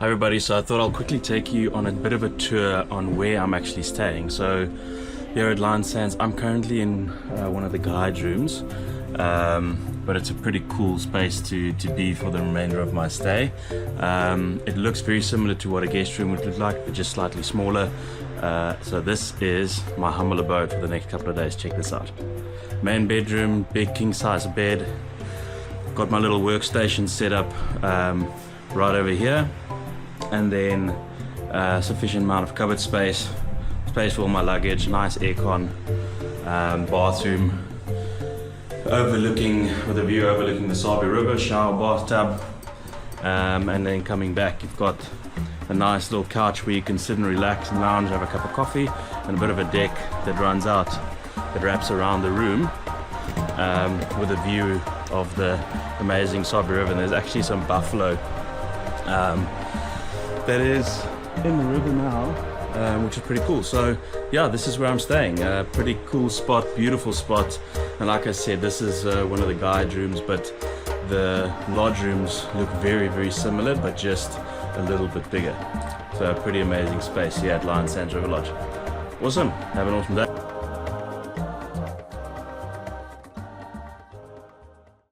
Hi everybody, so I thought I'll quickly take you on a bit of a tour on where I'm actually staying. So here at Lion Sands, I'm currently in one of the guide rooms, but it's a pretty cool space to be for the remainder of my stay. It looks very similar to what a guest room would look like, but just slightly smaller. So this is my humble abode for the next couple of days. Check this out. Main bedroom, big king size bed. Got my little workstation set up right over here. And then sufficient amount of cupboard space for all my luggage, nice aircon, bathroom with a view overlooking the Sabi River, shower, bathtub, and then coming back you've got a nice little couch where you can sit and relax and lounge, have a cup of coffee, and a bit of a deck that runs out, that wraps around the room, with a view of the amazing Sabi River. And there's actually some buffalo that is in the river now, which is pretty cool. So yeah, this is where I'm staying. Pretty cool spot, beautiful spot. And like I said, this is one of the guide rooms, but the lodge rooms look very, very similar, but just a little bit bigger. So a pretty amazing space here at Lion Sands River Lodge. Awesome, have an awesome day.